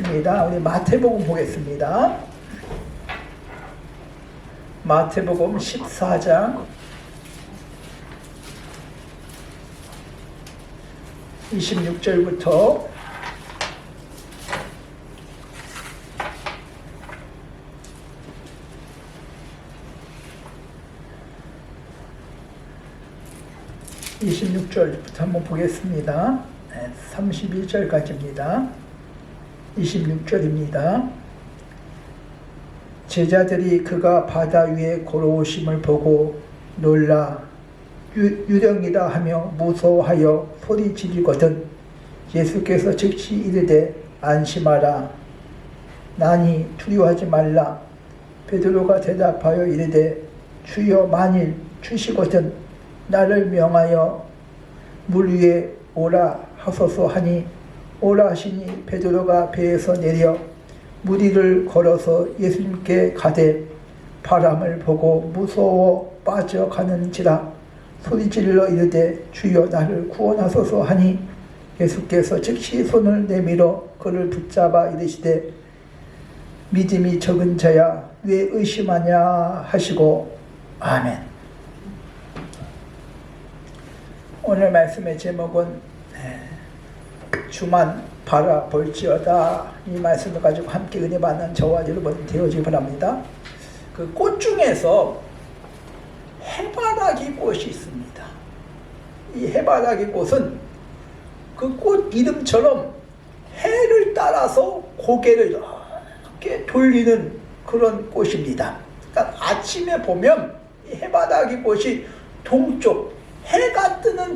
보겠습니다. 우리 마태복음 보겠습니다. 마태복음 14장 26절부터 26절부터 한번 보겠습니다. 32절까지입니다. 26절입니다. 제자들이 그가 바다 위에 걸어오심을 보고 놀라 유령이라 하며 무서워하여 소리 지르거든 예수께서 즉시 이르되 안심하라 나니 두려워하지 말라. 베드로가 대답하여 이르되 주여 만일 주시거든 나를 명하여 물 위에 오라 하소서 하니 오라 하시니 베드로가 배에서 내려 물 위를 걸어서 예수님께 가되 바람을 보고 무서워 빠져가는지라 소리질러 이르되 주여 나를 구원하소서 하니 예수께서 즉시 손을 내밀어 그를 붙잡아 이르시되 믿음이 적은 자야 왜 의심하냐 하시고 아멘. 오늘 말씀의 제목은 주만 바라볼지어다. 이 말씀을 가지고 함께 은혜 받는 저와 여러분 되어지기 바랍니다. 그 꽃 중에서 해바라기 꽃이 있습니다. 이 해바라기 꽃은 그 꽃 이름처럼 해를 따라서 고개를 이렇게 돌리는 그런 꽃입니다. 그러니까 아침에 보면 이 해바라기 꽃이 동쪽, 해가 뜨는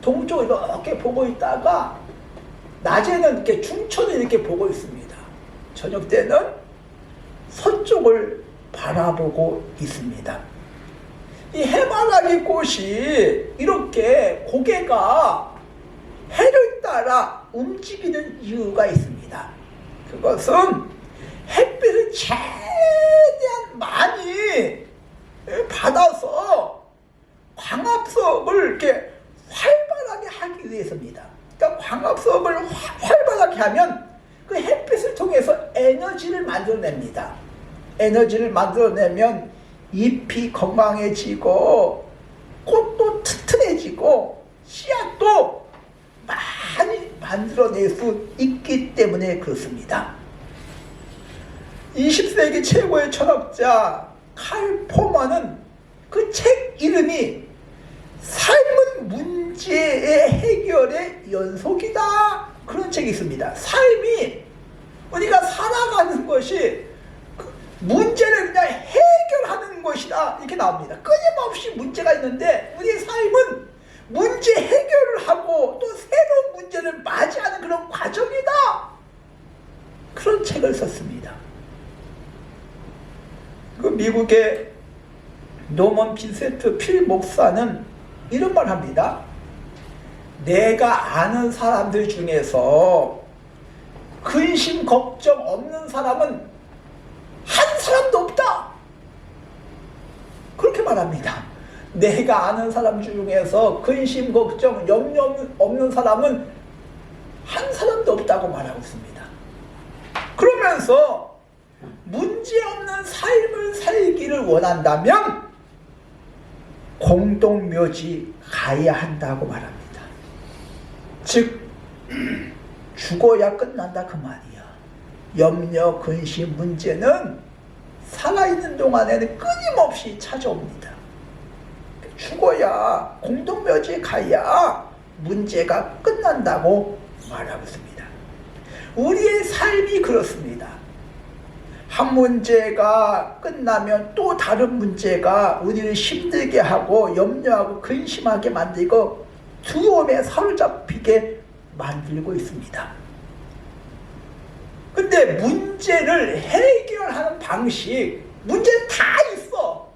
동쪽을 이렇게 보고 있다가 낮에는 이렇게 중천을 이렇게 보고 있습니다. 저녁 때는 서쪽을 바라보고 있습니다. 이 해바라기 꽃이 이렇게 고개가 해를 따라 움직이는 이유가 있습니다. 그것은 햇빛을 최대한 많이 받아서 광합성을 이렇게 활발하게 하기 위해서입니다. 그러니까 광합성을 활발하게 하면 그 햇빛을 통해서 에너지를 만들어냅니다. 에너지를 만들어내면 잎이 건강해지고 꽃도 튼튼해지고 씨앗도 많이 만들어낼 수 있기 때문에 그렇습니다. 20세기 최고의 철학자 칼 포만은 그 책 이름이 삶은 문제의 해결의 연속이다. 그런 책이 있습니다. 삶이 우리가 살아가는 것이 문제를 그냥 해결하는 것이다. 이렇게 나옵니다. 끊임없이 문제가 있는데 우리의 삶은 문제 해결을 하고 또 새로운 문제를 맞이하는 그런 과정이다. 그런 책을 썼습니다. 그 미국의 노먼 빈센트 필 목사는 이런 말 합니다. 내가 아는 사람들 중에서 근심 걱정 없는 사람은 한 사람도 없다. 그렇게 말합니다. 내가 아는 사람 중에서 근심 걱정 염려 없는 사람은 한 사람도 없다고 말하고 있습니다. 그러면서 문제없는 삶을 살기를 원한다면 공동묘지 가야 한다고 말합니다. 즉 죽어야 끝난다 그 말이야. 염려, 근심, 문제는 살아있는 동안에는 끊임없이 찾아옵니다. 죽어야 공동묘지에 가야 문제가 끝난다고 말하고 있습니다. 우리의 삶이 그렇습니다. 한 문제가 끝나면 또 다른 문제가 우리를 힘들게 하고 염려하고 근심하게 만들고 두려움에 사로잡히게 만들고 있습니다. 근데 문제를 해결하는 방식, 문제는 다 있어.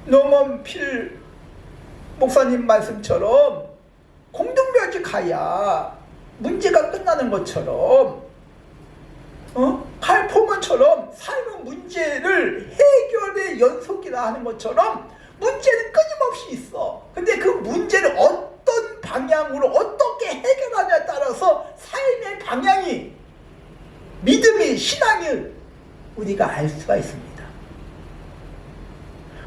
노먼 필 목사님 말씀처럼 공동묘지 가야 문제가 끝나는 것처럼 칼 포먼처럼 삶은 문제를 해결의 연속이라 하는 것처럼 문제는 끊임없이 있어. 근데 그 문제를 어떤 방향으로 어떻게 해결하냐에 따라서 삶의 방향이, 믿음이, 신앙이 우리가 알 수가 있습니다.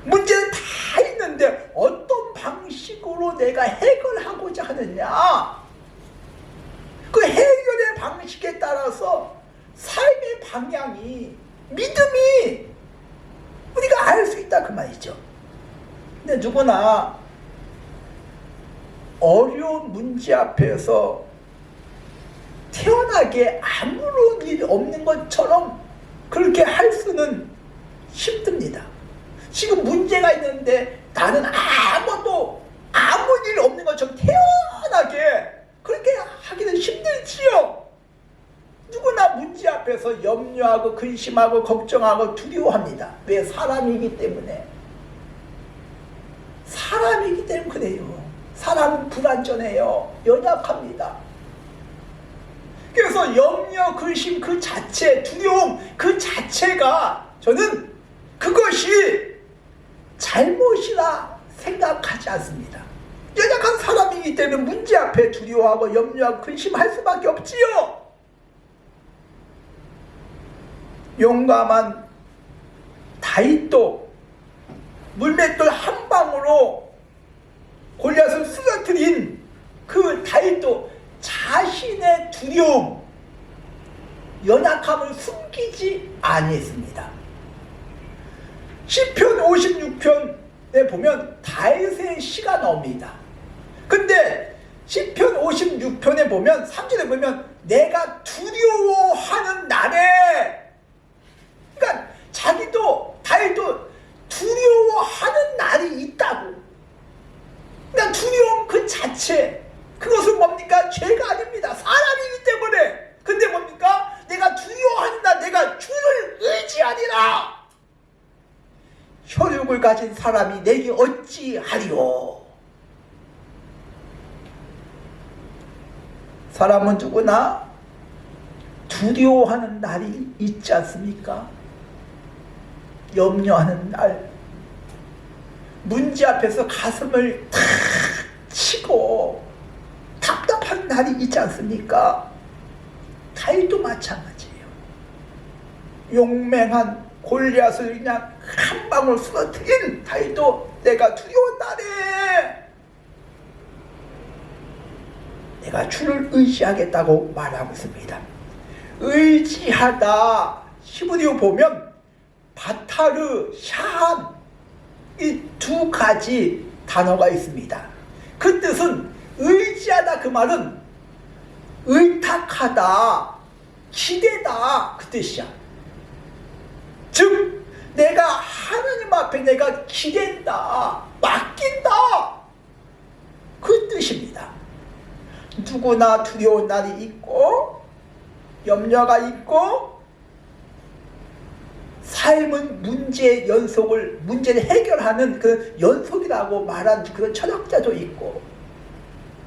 문제는 다 있는데 어떤 방식으로 내가 해결하고자 하느냐, 그 해결의 방식에 따라서 삶의 방향이, 믿음이 우리가 알 수 있다 그 말이죠. 근데 누구나 어려운 문제 앞에서 태어나게 아무런 일이 없는 것처럼 그렇게 할 수는 힘듭니다. 지금 문제가 있는데 나는 아무 일 없는 것처럼 태어나게 그렇게 하기는 힘들지요. 누구나 문제 앞에서 염려하고 근심하고 걱정하고 두려워합니다. 왜? 사람이기 때문에. 사람이기 때문에 그래요. 사람은 불완전해요. 연약합니다. 그래서 염려, 근심 그 자체, 두려움 그 자체가 저는 그것이 잘못이라 생각하지 않습니다. 연약한 사람이기 때문에 문제 앞에 두려워하고 염려하고 근심할 수밖에 없지요. 용감한 다윗도 물맷돌 한 방으로 골리앗을 쓰러뜨린 그 다윗도 자신의 두려움, 연약함을 숨기지 아니했습니다. 시편 56편에 보면 다윗의 시가 나옵니다. 근데 시편 56편에 보면 3절에 보면 내가 두려워하는 날에, 그러니까 자기도 다윗도 두려워하는 날이 있다고. 그러니까 두려움 그 자체, 그것은 뭡니까? 죄가 아닙니다. 사람이기 때문에. 근데 뭡니까? 내가 두려워하는 날, 내가 주를 의지하리라. 혈육을 가진 사람이 내게 어찌하리요. 사람은 누구나 두려워하는 날이 있지 않습니까? 염려하는 날, 문제 앞에서 가슴을 탁 치고 답답한 날이 있지 않습니까? 다윗도 마찬가지예요. 용맹한 골리앗을 그냥 한 방울 쓰러뜨린 다윗도 내가 두려운 날에 내가 주를 의지하겠다고 말하고 있습니다. 의지하다, 히브리어 보면 바타르, 샤한, 이 두 가지 단어가 있습니다. 그 뜻은 의지하다, 그 말은 의탁하다, 기대다 그 뜻이야. 즉 내가 하나님 앞에 내가 기댄다, 맡긴다 그 뜻입니다. 누구나 두려운 날이 있고 염려가 있고 삶은 문제의 연속을, 문제를 해결하는 그 연속이라고 말한 그런 철학자도 있고,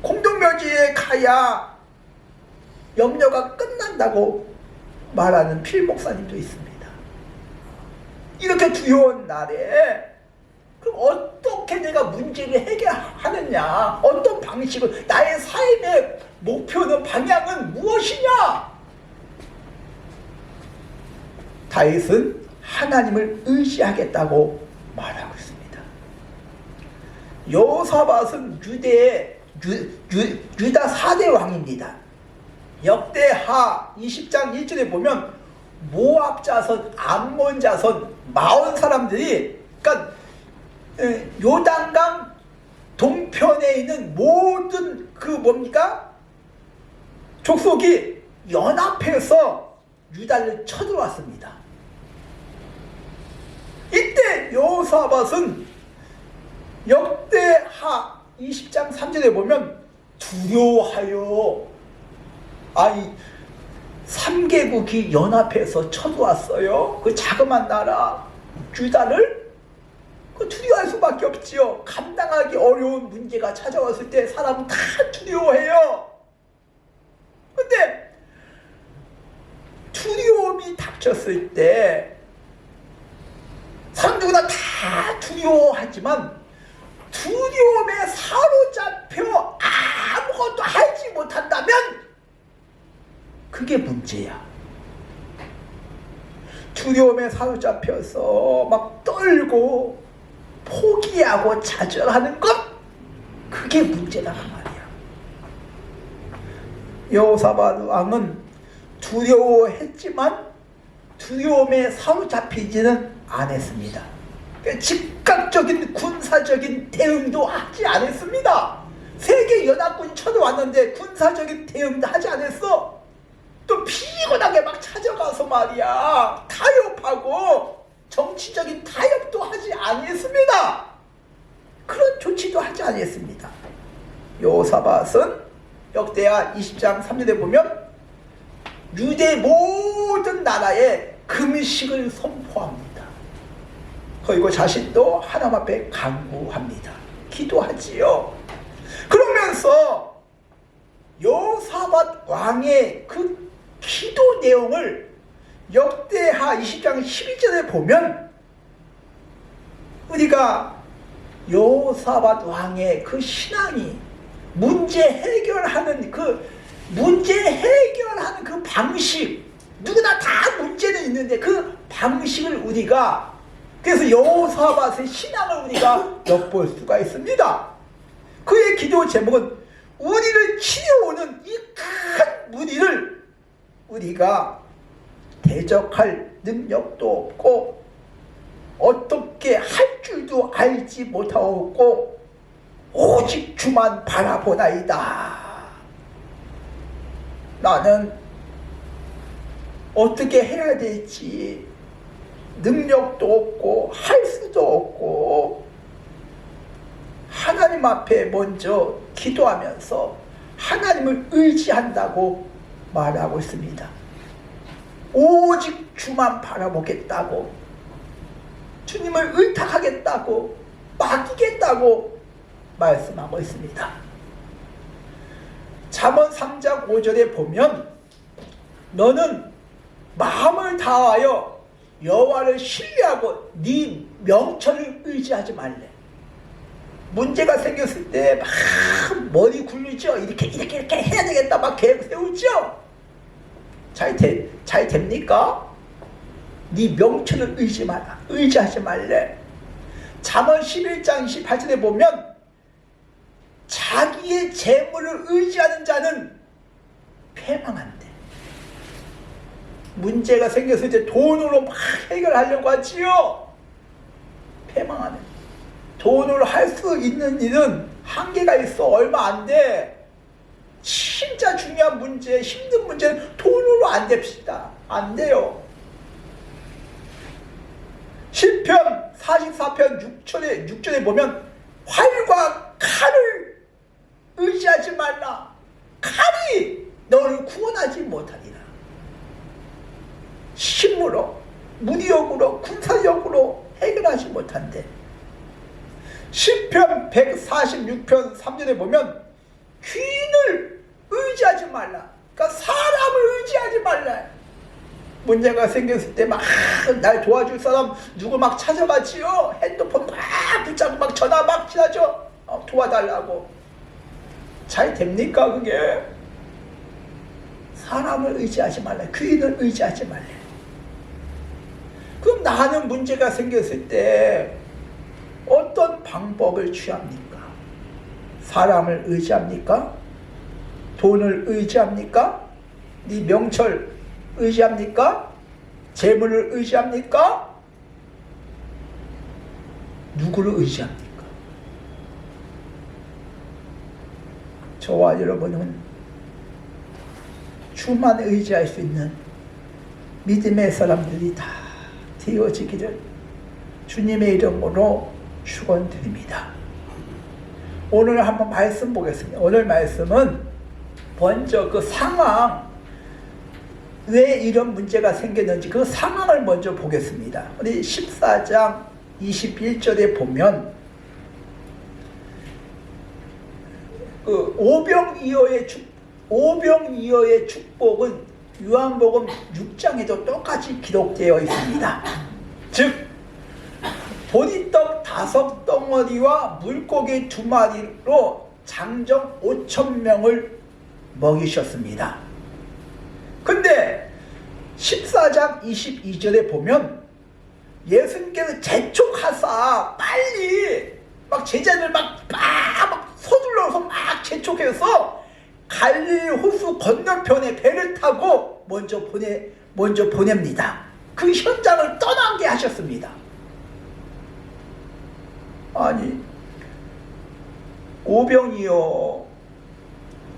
공동묘지에 가야 염려가 끝난다고 말하는 필 목사님도 있습니다. 이렇게 두려운 날에 그럼 어떻게 내가 문제를 해결하느냐, 어떤 방식을, 나의 삶의 목표는, 방향은 무엇이냐? 다윗은 하나님을 의지하겠다고 말하고 있습니다. 여호사밧은 유다 4대 왕입니다. 역대하 20장 1절에 보면 모압 자손, 암몬 자손 40 사람들이, 그러니까 요단강 동편에 있는 모든 그 뭡니까? 족속이 연합해서 유다를 쳐들어왔습니다. 이때 여호사밧은 역대하 20장 3절에 보면 두려워하여, 아이 3개국이 연합해서 쳐들어왔어요. 그 자그마한 나라 유다를 두려워할 수밖에 없지요. 감당하기 어려운 문제가 찾아왔을 때 사람은 다 두려워해요. 근데 두려움이 닥쳤을 때 사람 누구나 다 두려워하지만 두려움에 사로잡혀 아무 아무것도 하지 못한다면 그게 문제야. 두려움에 사로잡혀서 막 떨고 포기하고 좌절하는 것, 그게 문제다 그 말이야. 여호사밧 왕은 두려워했지만 두려움에 사로잡히지는 않았습니다. 즉각적인 군사적인 대응도 하지 않았습니다. 세계연합군이 쳐들어왔는데 군사적인 대응도 하지 않았어. 또 피곤하게 막 찾아가서 말이야 타협하고 정치적인 타협도 하지 않았습니다. 그런 조치도 하지 않았습니다. 여호사밧은 역대하 20장 3절에 보면 유대 모든 나라에 금식을 선포합니다. 그리고 자신도 하나님 앞에 간구합니다. 기도하지요. 그러면서 여호사밧 왕의 그 기도 내용을 역대하 20장 12절에 보면 우리가 여호사밧 왕의 그 신앙이 문제 해결하는 그 방식, 누구나 다 문제는 있는데 그 방식을 우리가, 그래서 여호사밧의 신앙을 우리가 엿볼 수가 있습니다. 그의 기도 제목은 우리를 치려오는 이 큰 무리를 우리가 대적할 능력도 없고 어떻게 할 줄도 알지 못하고 오직 주만 바라보나이다. 나는 어떻게 해야 될지 능력도 없고 할 수도 없고 하나님 앞에 먼저 기도하면서 하나님을 의지한다고 말하고 있습니다. 오직 주만 바라보겠다고, 주님을 의탁하겠다고, 맡기겠다고 말씀하고 있습니다. 잠언 3장 5절에 보면 너는 마음을 다하여 여호와를 신뢰하고 네 명철을 의지하지 말래. 문제가 생겼을 때 막 머리 굴리죠. 이렇게 해야 되겠다 막 계획 세우죠. 잘 됩니까? 네 명철을 의지하지 말래. 잠언 11장 28절에 보면 자기의 재물을 의지하는 자는 패망한대. 문제가 생겼을 때 돈으로 막 해결하려고 하지요. 패망하네. 돈으로 할 수 있는 일은 한계가 있어. 얼마 안 돼. 진짜 중요한 문제, 힘든 문제는 돈으로 안 됩시다. 안 돼요. 시편 44편 6절에 보면 활과 칼을 의지하지 말라. 칼이 너를 구원하지 못하리라. 힘으로, 무력으로, 군사력으로 해결하지 못한대. 시편 146편 3절에 보면 귀인을 의지하지 말라. 그러니까 사람을 의지하지 말라. 문제가 생겼을 때 막 날 도와줄 사람 누구 막 찾아가지요. 핸드폰 막 붙잡고 막 전화 막 지나죠. 도와달라고. 잘 됩니까 그게? 사람을 의지하지 말라. 귀인을 의지하지 말라. 그럼 나는 문제가 생겼을 때 어떤 방법을 취합니까? 사람을 의지합니까? 돈을 의지합니까? 네 명철 의지합니까? 재물을 의지합니까? 누구를 의지합니까? 저와 여러분은 주만 의지할 수 있는 믿음의 사람들이 다 되어지기를 주님의 이름으로 축원드립니다. 오늘 한번 말씀 보겠습니다. 오늘 말씀은 먼저 그 상황, 왜 이런 문제가 생겼는지 그 상황을 먼저 보겠습니다. 우리 14장 21절에 보면 그 오병이어의 축복은 요한복음 6장에도 똑같이 기록되어 있습니다. 즉 보리떡 5덩어리와 물고기 2마리로 장정 5,000명을 먹이셨습니다. 근데 14장 22절에 보면 예수님께서 재촉하사 빨리 막 제자들 막 서둘러서 막 재촉해서 갈릴리 호수 건너편에 배를 타고 먼저 보냅니다. 그 현장을 떠나게 하셨습니다. 아니, 오병이요,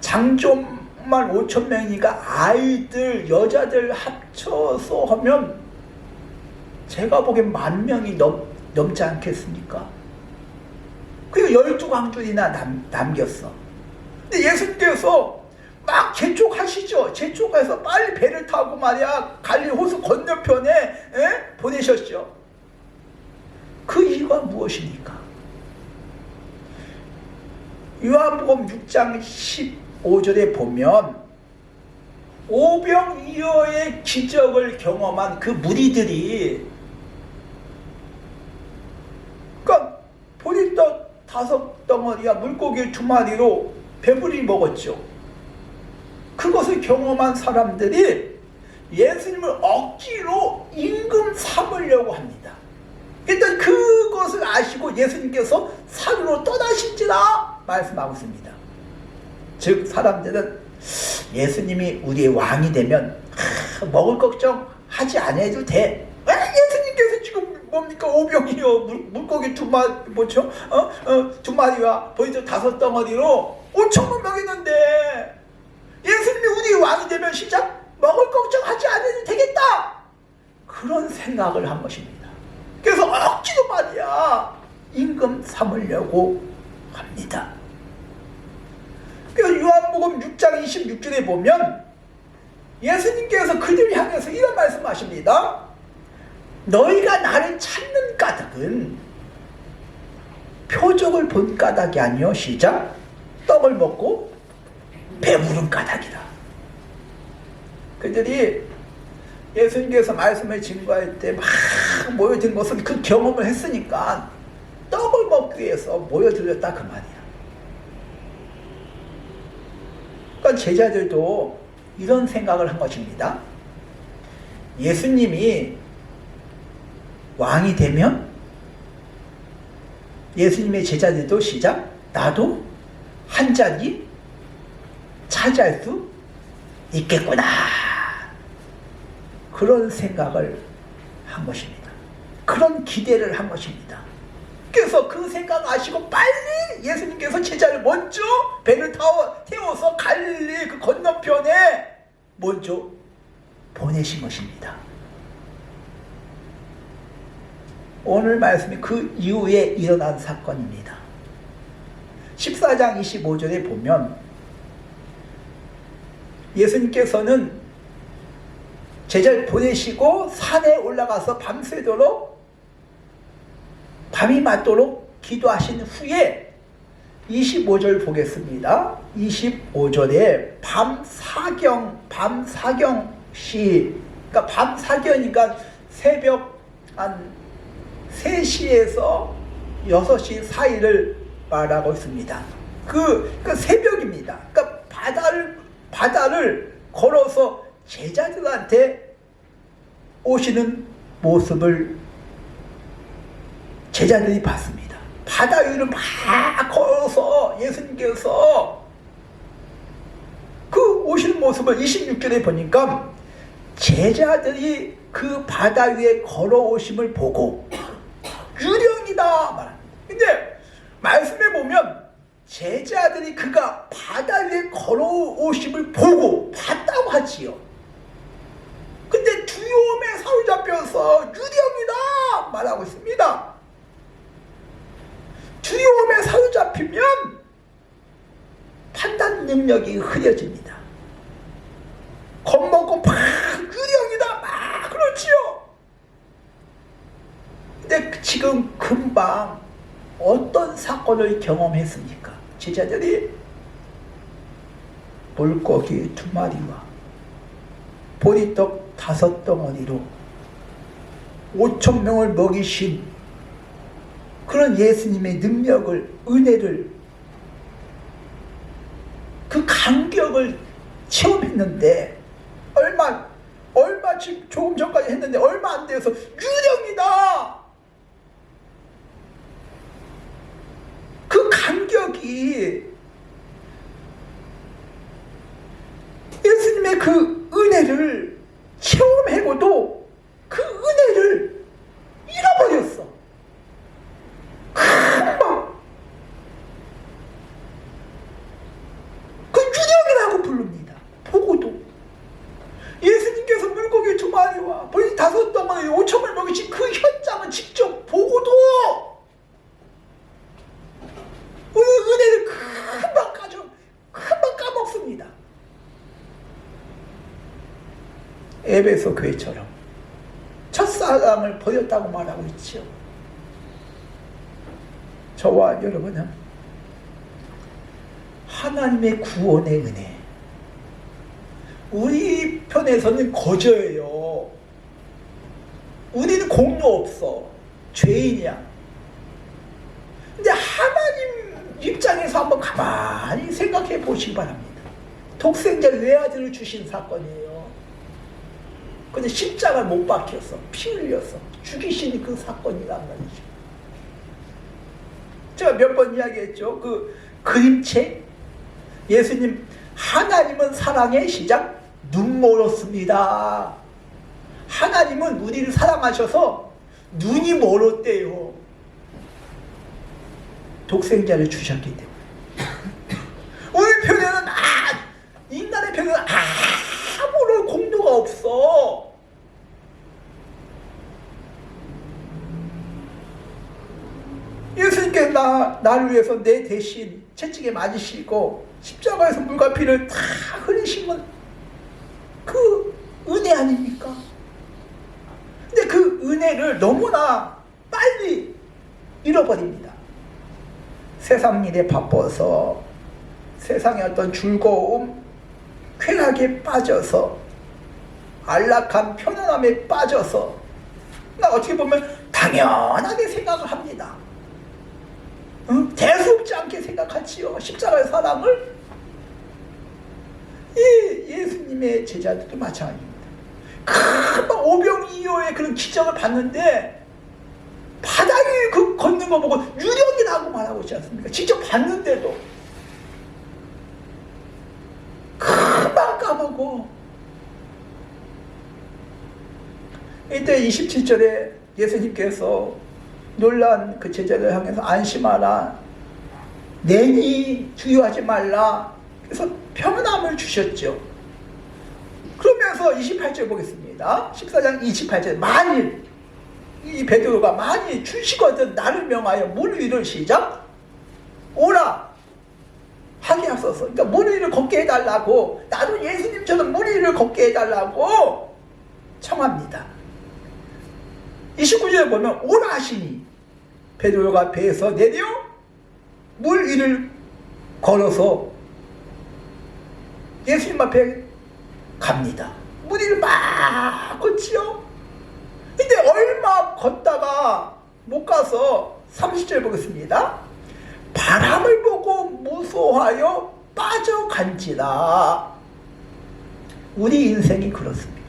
장정만 5,000명이니까 아이들 여자들 합쳐서 하면 제가 보기엔 10,000명이 넘지 않겠습니까? 그리고 12광줄이나 남겼어. 근데 예수님께서 막 재촉하시죠. 재촉해서 빨리 배를 타고 말이야 갈릴리 호수 건너편에 보내셨죠. 그 이유가 무엇입니까? 요한복음 6장 15절에 보면 오병이어의 기적을 경험한 그 무리들이, 그러니까 보리떡 5덩어리와 물고기 2마리로 배부리 먹었죠. 그것을 경험한 사람들이 예수님을 억지로 임금 삼으려고 합니다. 일단 그것을 아시고 예수님께서 산으로 떠나신지라 말씀하고 있습니다. 즉 사람들은 예수님이 우리의 왕이 되면 먹을 걱정 하지 않아도 돼. 예수님께서 지금 뭡니까? 오병이요, 물고기 2마리, 뭐죠? 2마리와 보리떡 5덩어리로 5,000명 먹였는데 예수님이 우리의 왕이 되면 시작 먹을 걱정하지 않아도 되겠다, 그런 생각을 한 것입니다. 그래서 억지로 말이야 임금 삼으려고 합니다. 그래서 요한복음 6장 26절에 보면 예수님께서 그들을 향해서 이런 말씀하십니다. 너희가 나를 찾는 까닭은 표적을 본 까닭이 아니요, 시작, 떡을 먹고 배부른 까닭이라. 그들이 예수님께서 말씀을 증거할 때 막 모여든 것은 그 경험을 했으니까 떡을 먹기 위해서 모여들었다, 그 말이야. 그러니까 제자들도 이런 생각을 한 것입니다. 예수님이 왕이 되면 예수님의 제자들도 시작 나도 한 자리 차지할 수 있겠구나, 그런 생각을 한 것입니다. 그런 기대를 한 것입니다. 그래서 그 생각 아시고 빨리 예수님께서 제자를 먼저 배를 태워서 갈릴리 그 건너편에 먼저 보내신 것입니다. 오늘 말씀이 그 이후에 일어난 사건입니다. 14장 25절에 보면 예수님께서는 제자를 보내시고 산에 올라가서 밤새도록 밤이 맞도록 기도하신 후에 25절 보겠습니다. 25절에 밤사경시, 그러니까 밤사경이니까 새벽 한 3시에서 6시 사이를 말하고 있습니다. 그 새벽입니다. 그러니까 바다를 걸어서 제자들한테 오시는 모습을 제자들이 봤습니다. 바다 위를 막 걸어서 예수님께서 그 오시는 모습을 26절에 보니까 제자들이 그 바다 위에 걸어오심을 보고 유령이다 말합니다. 근데 말씀에 보면 제자들이 그가 바다 위에 걸어오심을 보고 봤다고 하지요. 근데 두려움에 사로잡혀서 유령이다 말하고 있습니다. 두려움에 사로잡히면 판단 능력이 흐려집니다. 겁먹고 막 유령이다 막 그렇지요. 근데 지금 금방 어떤 사건을 경험했습니까? 제자들이 물고기 2마리와 보리떡 5덩어리로 5,000명을 먹이신 그런 예수님의 능력을, 은혜를 감격을 체험했는데 지금 조금 전까지 했는데 얼마 안 돼서 유령이다. 그 감격이 예수님의 그 은혜를 체험하고도 그 은혜를 잃어버렸어. 금방 그 유령이라고 부릅니다. 보고도 예수님께서 물고기 2마리와 벌 5덩어리 5천을 먹이신 그 현장을 직접 보고도 은혜를 금방 까먹습니다. 에베소 교회처럼 첫사랑을 버렸다고 말하고 있죠. 저와 여러분은 하나님의 구원의 은혜, 우리 편에서는 거저예요. 우리는 공로 없어. 죄인이야. 근데 하나님 입장에서 한번 가만히 생각해 보시기 바랍니다. 독생자 외아들을 주신 사건이에요. 근데 십자가를 못 박혔어. 피 흘렸어. 죽이신 그 사건이란 말이죠. 제가 몇 번 이야기했죠. 그 그림책, 예수님 하나님은 사랑의 시작 눈멀었습니다. 하나님은 우리를 사랑하셔서 눈이 멀었대요. 독생자를 주셨기 때문에. 우리 편에는 인간의 편에는 아무런 공로가 없어. 예수님께 나를 위해서 내 대신 채찍에 맞으시고 십자가에서 물과 피를 다 흘리신 건 그 은혜 아닙니까? 근데 그 은혜를 너무나 빨리 잃어버립니다. 세상 일에 바빠서 세상의 어떤 즐거움, 쾌락에 빠져서 안락한 편안함에 빠져서 어떻게 보면 당연하게 생각을 합니다. 대수롭지 않게 생각하지요. 십자가의 사랑을. 예수님의 제자들도 마찬가지입니다. 금방 오병이어의 그런 기적을 봤는데 바닥에 그 걷는 거 보고 유령이라고 말하고 있지 않습니까? 직접 봤는데도 금방 까먹어. 이때 27절에 예수님께서 놀란 그 제자들 향해서 안심하라, 내니 두려워하지 말라. 그래서 평안함을 주셨죠. 그러면서 28절 보겠습니다. 14장 28절. 만일 이 베드로가 만일 주시거든 나를 명하여 물 위를 시작 오라 하게 하소서. 그러니까 물 위를 걷게 해달라고, 나도 예수님처럼 물 위를 걷게 해달라고 청합니다. 29절에 보면 오라 하시니 베드로가 배에서 내려 물 위를 걸어서 예수님 앞에 갑니다. 물 위를 막 걷지요. 근데 얼마 걷다가 못 가서 30절 보겠습니다. 바람을 보고 무서워하여 빠져간지라. 우리 인생이 그렇습니다.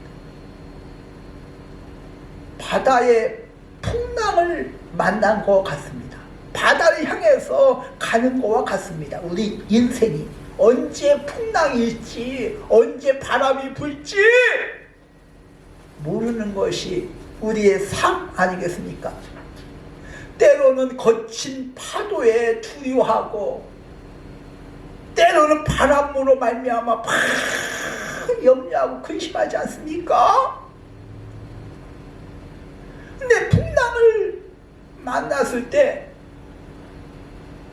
바다의 풍랑을 만난 것 같습니다. 바다를 향해서 가는 것과 같습니다. 우리 인생이 언제 풍랑이 일지, 언제 바람이 불지 모르는 것이 우리의 삶 아니겠습니까? 때로는 거친 파도에 두려워하고, 때로는 바람으로 말미암아 막 염려하고 근심하지 않습니까? 근데 풍랑을 만났을 때,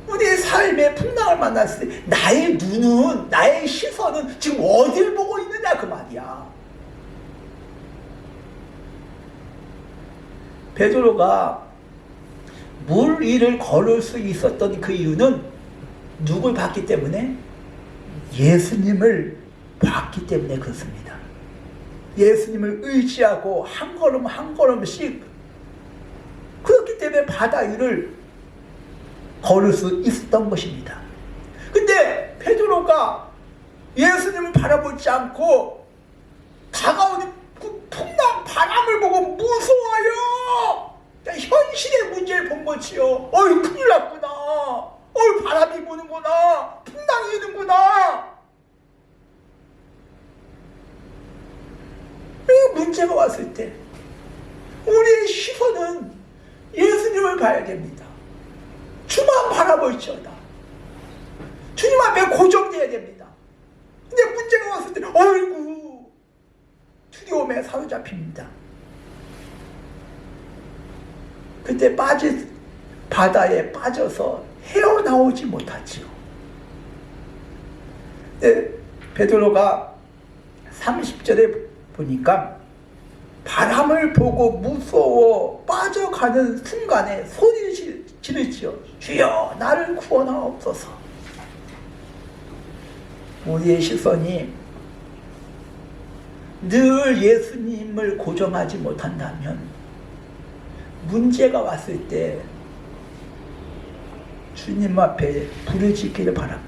우리의 삶의 풍랑을 만났을 때 나의 눈은, 나의 시선은 지금 어딜 보고 있느냐 그 말이야. 베드로가 물 위를 걸을 수 있었던 그 이유는 누굴 봤기 때문에? 예수님을 봤기 때문에 그렇습니다. 예수님을 의지하고 한 걸음 한 걸음씩, 그렇기 때문에 바다 위를 걸을 수 있었던 것입니다. 근데 베드로가 예수님을 바라보지 않고 다가오는 그 풍랑 바람을 보고 무서워요. 현실의 문제를 본 거지요. 큰일 났구나. 바람이 부는구나. 풍랑이 있는구나. 문제가 왔을 때 우리의 시선은 예수님을 봐야 됩니다. 주만 바라볼지어다. 주님 앞에 고정돼야 됩니다. 근데 문제가 왔을 때 어이구 두려움에 사로잡힙니다. 그때 바다에 빠져서 헤어나오지 못하지요. 네, 베드로가 30절에 보니까 바람을 보고 무서워 빠져가는 순간에 소리를 지르지요. 주여 나를 구원하옵소서. 우리의 시선이 늘 예수님을 고정하지 못한다면 문제가 왔을 때 주님 앞에 부르짖기를 바랍니다.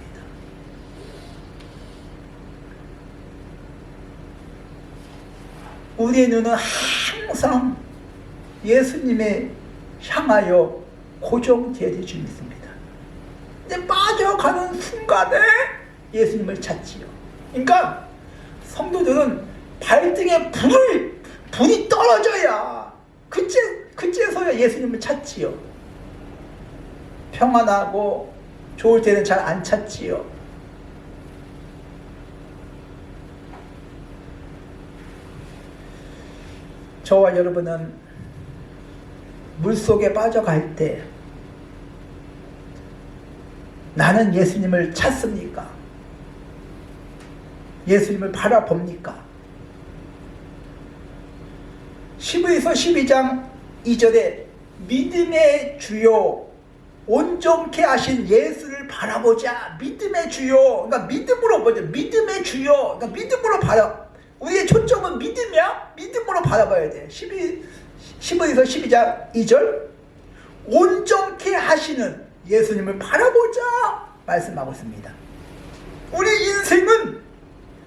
우리의 눈은 항상 예수님에 향하여 고정되어야 될 줄 믿습니다. 근데 빠져가는 순간에 예수님을 찾지요. 그러니까 성도들은 발등에 불이 떨어져야 그때서야 예수님을 찾지요. 평안하고 좋을 때는 잘 안 찾지요. 저와 여러분은 물속에 빠져갈 때 나는 예수님을 찾습니까? 예수님을 바라봅니까? 10에서 12장 2절에 믿음의 주요 온전케 하신 예수를 바라보자. 믿음의 주요. 그러니까 믿음으로 보자. 믿음의 주요. 그러니까 믿음으로 우리의 초점은 믿음이야. 믿음으로 바라봐야 돼. 10에서 12장 2절 온전케 하시는 예수님을 바라보자 말씀하고 있습니다. 우리 인생은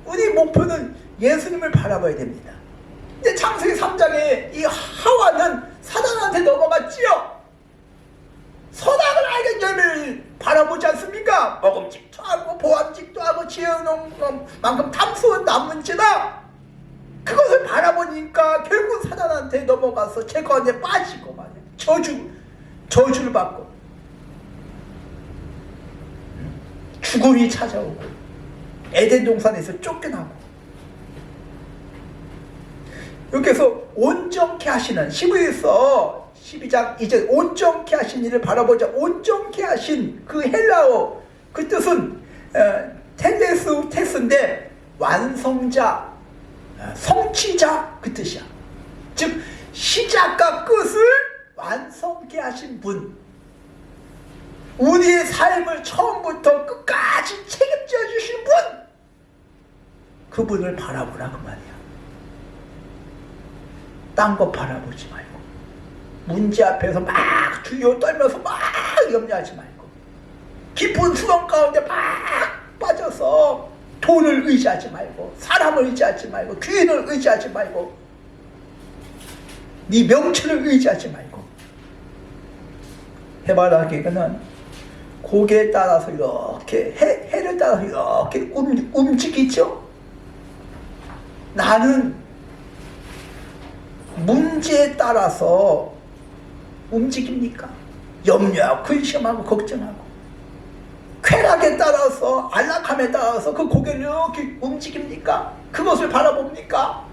우리 목표는 예수님을 바라봐야 됩니다. 근데 창세기 3장에 이 하와는 사단한테 넘어갔지요. 선악을 알는 열매를 바라보지 않습니까? 먹음직도 하고 보암직도 하고 지혜로운 만큼 탐스러운 나무인지라 그것을 바라보니까 결국 사단한테 넘어가서 제 가운데 빠지고 말이야. 저주를 받고 죽음이 찾아오고 에덴 동산에서 쫓겨나고 여기서 온전케 하시는 10에서 12장 이제 온전케 하신 이를 바라보자. 온전케 하신 그 헬라어 그 뜻은 텔레스 테스인데 완성자, 성취자 그 뜻이야. 즉 시작과 끝을 완성케 하신 분, 우리의 삶을 처음부터 끝까지 책임져 주신 분, 그분을 바라보라 그 말이야. 딴 거 바라보지 말고 문제 앞에서 막 두려워 떨면서 막 염려하지 말고 깊은 수렁 가운데 막 빠져서 돈을 의지하지 말고 사람을 의지하지 말고 귀인을 의지하지 말고 네 명철을 의지하지 말고 해바라기는 고개에 따라서 이렇게 해를 따라서 이렇게 움직이죠. 나는 문제에 따라서 움직입니까? 염려하고 근심하고 걱정하고 쾌락에 따라서 안락함에 따라서 그 고개를 이렇게 움직입니까? 그것을 바라봅니까?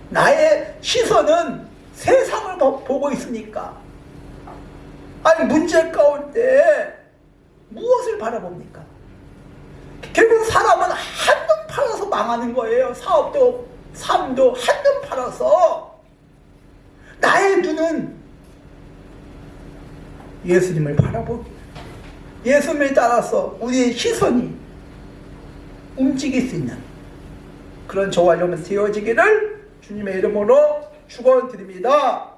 나의 시선은 세상을 보고 있으니까 아니 문제 가운데 무엇을 바라봅니까? 결국 사람은 한눈 팔아서 망하는 거예요. 사업도 삶도 한눈 팔아서 나의 눈은 예수님을 바라보기 예수님에 따라서 우리의 시선이 움직일 수 있는 그런 저와 여러분 되어지기를 주님의 이름으로 축원드립니다.